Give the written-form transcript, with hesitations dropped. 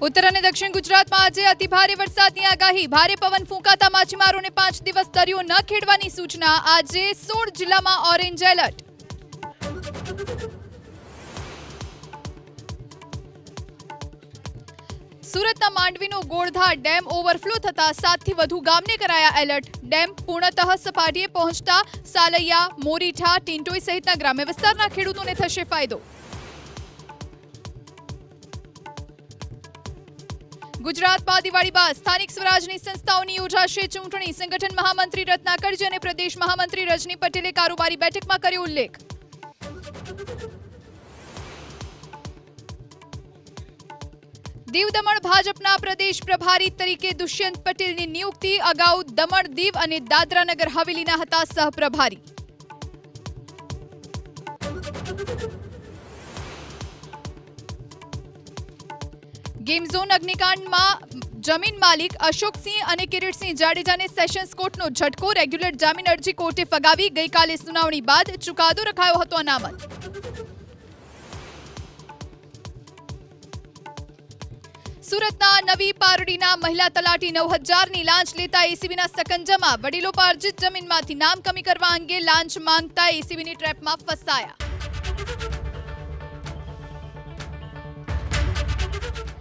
ઉત્તર અને દક્ષિણ ગુજરાતમાં આજે અતિભારે વરસાદની આગાહી. ભારે પવન ફૂંકાતા માછીમારોને 5 દિવસ દરિયો ન ખેડવાની સૂચના. આજે 16 જિલ્લામાં ઓરેન્જ એલર્ટ. સુરતના માંડવીનો ગોળધા ડેમ ઓવરફ્લો થતા 7 થી વધુ ગામને કરાયા એલર્ટ. ડેમ પૂર્ણતઃ સપાટીએ પહોંચતા સાલૈયા, મોરીઠા, ટીંટોઈ સહિતના ગ્રામ્ય વિસ્તારના ખેડૂતોને થશે ફાયદો. ગુજરાતમાં દિવાળી બાદ સ્થાનિક સ્વરાજની સંસ્થાઓની યોજાશે ચૂંટણી. સંગઠન મહામંત્રી રત્નાકરજી અને પ્રદેશ મહામંત્રી રજની પટેલે કારોબારી બેઠકમાં કર્યો ઉલ્લેખ. દીવ દમણ ભાજપના પ્રદેશ પ્રભારી તરીકે દુષ્યંત પટેલની નિયુક્તિ. અગાઉ દમણ, દીવ અને દાદરા નગર હવેલીના હતા સહપ્રભારી. ગેમ ઝોન અગ્નિકાંડમાં જમીન માલિક અશોકસિંહ અને કિરીટસિંહ જાડેજાને સેશન્સ કોર્ટનો ઝટકો. રેગ્યુલર જામીન અરજી કોર્ટે ફગાવી. ગઈકાલે સુનાવણી બાદ ચુકાદો રખાયો હતો અનામત. સુરતના નવી પારડીના મહિલા તલાટી 9000ની લાંચ લેતા એસીબીના સકંજામાં. વડીલોપાર્જિત જમીનમાંથી નામ કમી કરવા અંગે લાંચ માંગતા એસીબીની ટ્રેપમાં ફસાયા.